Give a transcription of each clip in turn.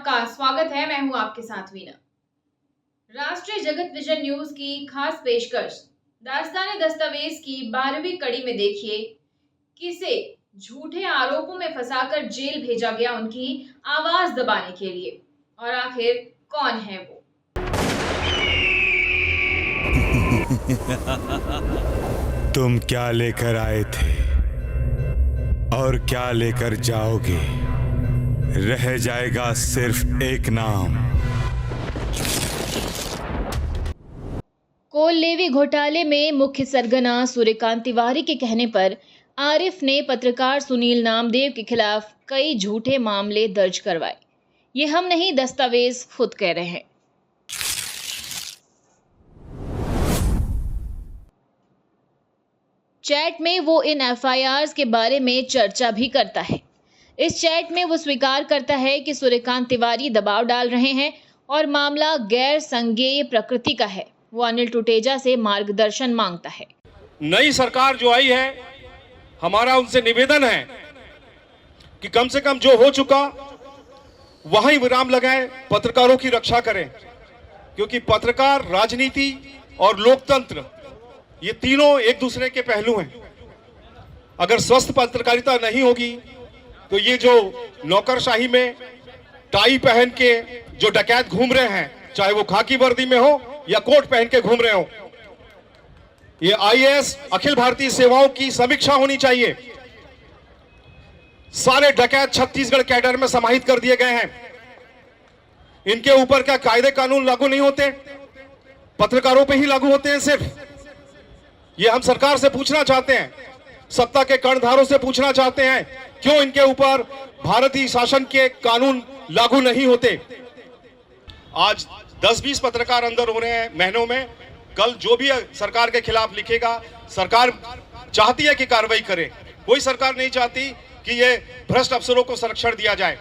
आपका स्वागत है। मैं हूं आपके साथ वीना। राष्ट्रीय जगत विजन न्यूज की खास पेशकश दास्ताने दस्तावेज की 12वीं कड़ी में देखिए किसे झूठे आरोपों में फंसाकर जेल भेजा गया उनकी आवाज दबाने के लिए, और आखिर कौन है वो। तुम क्या लेकर आए थे और क्या लेकर जाओगे? रह जाएगा सिर्फ एक नाम। कोल लेवी घोटाले में मुख्य सरगना सूर्यकांत तिवारी के कहने पर आरिफ ने पत्रकार सुनील नामदेव के खिलाफ कई झूठे मामले दर्ज करवाए। ये हम नहीं, दस्तावेज खुद कह रहे हैं। चैट में वो इन एफआईआर्स के बारे में चर्चा भी करता है। इस चैट में वो स्वीकार करता है कि सूर्यकांत तिवारी दबाव डाल रहे हैं और मामला गैर संज्ञेय प्रकृति का है। वो अनिल टुटेजा से मार्गदर्शन मांगता है। नई सरकार जो आई है, हमारा उनसे निवेदन है कि कम से कम जो हो चुका वहीं विराम लगाएं, पत्रकारों की रक्षा करें, क्योंकि पत्रकार, राजनीति और लोकतंत्र ये तीनों एक दूसरे के पहलू हैं। अगर स्वस्थ पत्रकारिता नहीं होगी तो ये जो नौकरशाही में टाई पहन के जो डकैत घूम रहे हैं, चाहे वो खाकी वर्दी में हो या कोट पहन के घूम रहे हो, ये आईएएस अखिल भारतीय सेवाओं की समीक्षा होनी चाहिए। सारे डकैत छत्तीसगढ़ कैडर में समाहित कर दिए गए हैं। इनके ऊपर क्या कायदे कानून लागू नहीं होते? पत्रकारों पे ही लागू होते हैं सिर्फ? ये हम सरकार से पूछना चाहते हैं, सत्ता के कर्णधारों से पूछना चाहते हैं, क्यों इनके ऊपर भारतीय शासन के कानून लागू नहीं होते? आज 10-20 पत्रकार अंदर हो रहे हैं महीनों में। कल जो भी सरकार के खिलाफ लिखेगा, सरकार चाहती है कि कार्रवाई करे। कोई सरकार नहीं चाहती कि ये भ्रष्ट अफसरों को संरक्षण दिया जाए।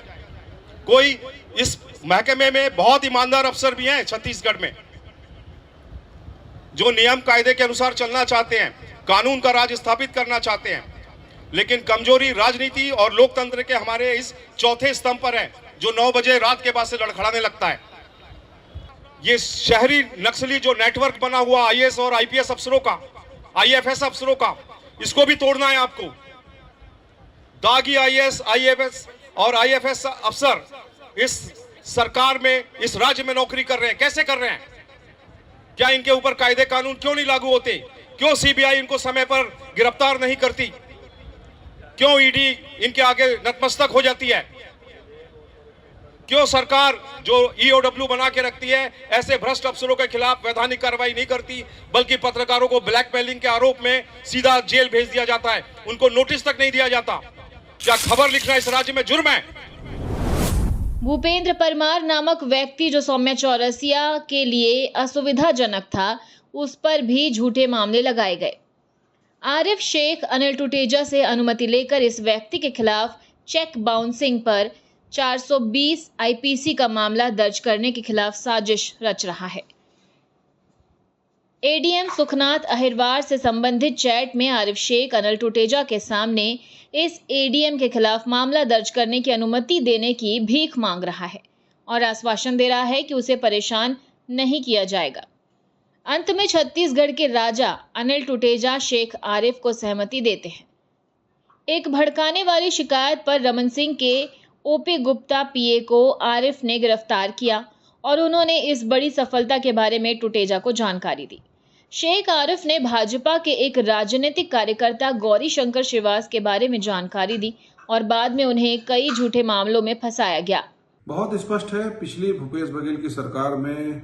कोई इस महकमे में बहुत ईमानदार अफसर भी हैं छत्तीसगढ़ में, जो नियम कायदे के अनुसार चलना चाहते हैं, कानून का राज स्थापित करना चाहते हैं, लेकिन कमजोरी राजनीति और लोकतंत्र के हमारे इस चौथे स्तंभ पर है, जो 9 बजे रात के बाद से लड़खड़ाने लगता है। ये शहरी नक्सली जो नेटवर्क बना हुआ आईएएस और आईपीएस अफसरों का, आईएफएस अफसरों का, इसको भी तोड़ना है आपको। दागी आईएएस, आईएफएस और आईएफएस अफसर इस सरकार में, इस राज्य में नौकरी कर रहे हैं। कैसे कर रहे हैं? क्या इनके ऊपर कायदे कानून क्यों नहीं लागू होते? क्यों सीबीआई इनको समय पर गिरफ्तार नहीं करती? क्यों ईडी इनके आगे नतमस्तक हो जाती है? क्यों सरकार जो ईओडब्ल्यू बना के रखती है, ऐसे भ्रष्ट अफसरों के खिलाफ वैधानिक कार्रवाई नहीं करती, बल्कि पत्रकारों को ब्लैकमेलिंग के आरोप में सीधा जेल भेज दिया जाता है, उनको नोटिस तक नहीं दिया जाता? क्या खबर लिखना इस राज्य में जुर्म है? भूपेंद्र परमार नामक व्यक्ति जो सौम्या चौरसिया के लिए असुविधाजनक था, उस पर भी झूठे मामले लगाए गए। आरिफ शेख अनिल टुटेजा से अनुमति लेकर इस व्यक्ति के खिलाफ चेक बाउंसिंग पर 420 आईपीसी का मामला दर्ज करने के खिलाफ साजिश रच रहा है। एडीएम सुखनाथ अहिरवार से संबंधित चैट में आरिफ शेख अनिल टुटेजा के सामने इस एडीएम के खिलाफ मामला दर्ज करने की अनुमति देने की भीख मांग रहा है और आश्वासन दे रहा है कि उसे परेशान नहीं किया जाएगा। अंत में छत्तीसगढ़ के राजा अनिल टुटेजा शेख आरिफ को सहमति देते हैं। एक भड़काने वाली शिकायत पर रमन सिंह के ओपी गुप्ता पीए को आरिफ ने गिरफ्तार किया और उन्होंने इस बड़ी सफलता के बारे में टुटेजा को जानकारी दी। शेख आरिफ ने भाजपा के एक राजनीतिक कार्यकर्ता गौरी शंकर श्रीवास के बारे में जानकारी दी और बाद में उन्हें कई झूठे मामलों में फंसाया गया। बहुत स्पष्ट है, पिछली भूपेश बघेल की सरकार में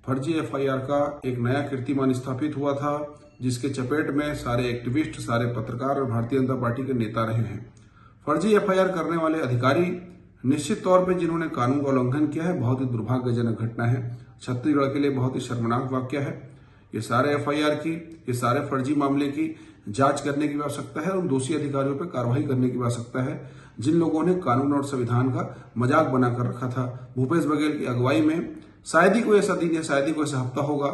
फर्जी एफआईआर का एक नया कीर्तिमान स्थापित हुआ था, जिसके चपेट में सारे एक्टिविस्ट, सारे पत्रकार और भारतीय जनता पार्टी के नेता रहे हैं। फर्जी एफआईआर करने वाले अधिकारी निश्चित तौर पर जिन्होंने कानून का उल्लंघन किया है, बहुत ही दुर्भाग्यजनक घटना है। छत्तीसगढ़ के लिए बहुत ही शर्मनाक वाक्य है। ये सारे एफआईआर की, ये सारे फर्जी मामले की जांच करने की आवश्यकता है और उन दोषी अधिकारियों पर कार्रवाई करने की आवश्यकता है, जिन लोगों ने कानून और संविधान का मजाक बनाकर रखा था। भूपेश बघेल की अगुवाई में शायद ही कोई ऐसा दिन या शायद ही कोई ऐसा हफ्ता होगा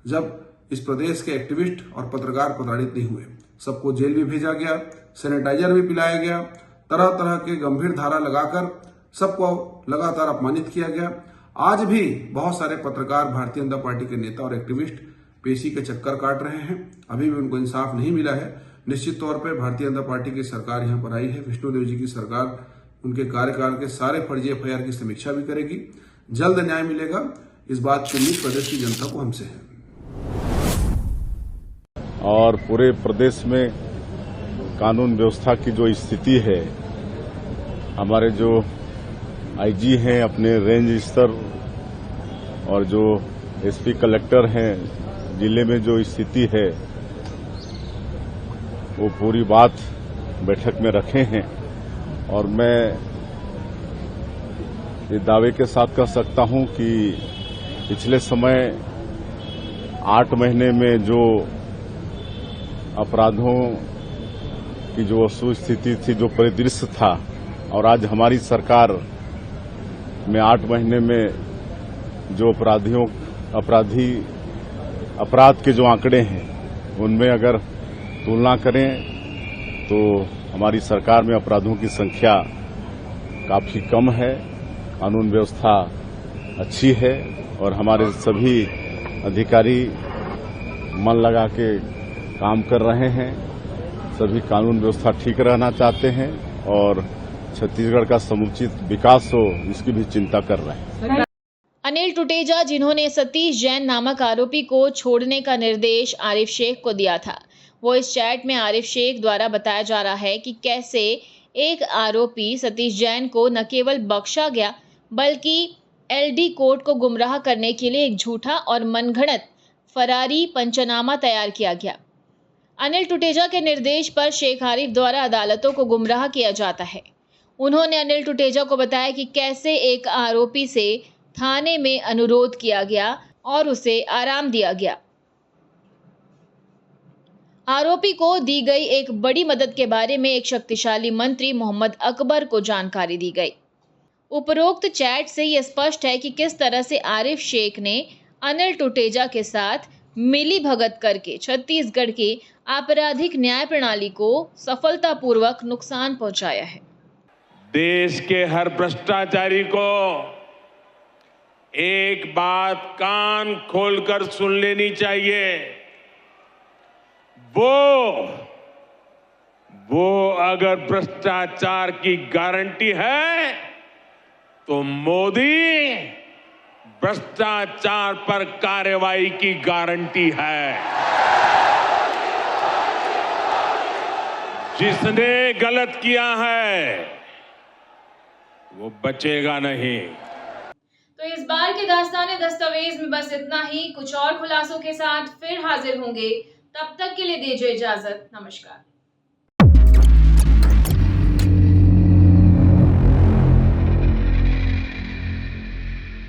जब इस प्रदेश के एक्टिविस्ट और पत्रकार प्रताड़ित नहीं हुए। सबको जेल भी भेजा गया, सैनिटाइजर भी पिलाया गया, तरह तरह के गंभीर धारा लगाकर सबको लगातार अपमानित किया गया। आज भी बहुत सारे पत्रकार भारतीय जनता पार्टी के नेता और एक्टिविस्ट पेशी के चक्कर काट रहे हैं, अभी भी उनको इंसाफ नहीं मिला है। निश्चित तौर पर भारतीय जनता पार्टी की सरकार यहां पर आई है, विष्णुदेव जी की सरकार उनके कार्यकाल के सारे फर्जी एफआईआर की समीक्षा भी करेगी। जल्द न्याय मिलेगा, इस बात की उम्मीद प्रदेश की जनता को हमसे है। और पूरे प्रदेश में कानून व्यवस्था की जो स्थिति है, हमारे जो आईजी हैं अपने रेंज स्तर और जो एसपी कलेक्टर हैं जिले में जो स्थिति है, वो पूरी बात बैठक में रखे हैं। और मैं ये दावे के साथ कह सकता हूं कि पिछले समय 8 महीने में जो अपराधों की जो वस्तुस्थिति थी, जो परिदृश्य था, और आज हमारी सरकार में 8 महीने में जो अपराध के जो आंकड़े हैं, उनमें अगर तुलना करें तो हमारी सरकार में अपराधों की संख्या काफी कम है, कानून व्यवस्था अच्छी है और हमारे सभी अधिकारी मन लगा के काम कर रहे हैं। सभी कानून व्यवस्था ठीक रहना चाहते हैं और छत्तीसगढ़ का समुचित विकास हो, इसकी भी चिंता कर रहे हैं। अनिल टुटेजा, जिन्होंने सतीश जैन नामक आरोपी को छोड़ने का निर्देश आरिफ शेख को दिया था, वो इस चैट में आरिफ शेख द्वारा बताया जा रहा है कि कैसे एक आरोपी सतीश जैन को न केवल बख्शा गया बल्कि एलडी कोर्ट को गुमराह करने के लिए एक झूठा और मनगढ़ंत फरारी पंचनामा तैयार किया गया। अनिल टुटेजा के निर्देश पर शेख आरिफ द्वारा अदालतों को गुमराह किया जाता है। उन्होंने अनिल टुटेजा को बताया कि कैसे एक आरोपी से थाने में अनुरोध किया गया और उसे आराम दिया गया। आरोपी को दी गई एक बड़ी मदद के बारे में एक शक्तिशाली मंत्री मोहम्मद अकबर को जानकारी दी गई। उपरोक्त चैट से यह स्पष्ट है कि किस तरह से आरिफ शेख ने अनिल टुटेजा के साथ मिली भगत करके छत्तीसगढ़ की आपराधिक न्याय प्रणाली को सफलतापूर्वक नुकसान पहुंचाया है। देश के हर भ्रष्टाचारी को एक बात कान खोलकर सुन लेनी चाहिए, वो अगर भ्रष्टाचार की गारंटी है तो मोदी भ्रष्टाचार पर कार्रवाई की गारंटी है। जिसने गलत किया है वो बचेगा नहीं। तो इस बार के दास्ताने दस्तावेज में बस इतना ही। कुछ और खुलासों के साथ फिर हाजिर होंगे, तब तक के लिए दीजिए इजाजत। नमस्कार।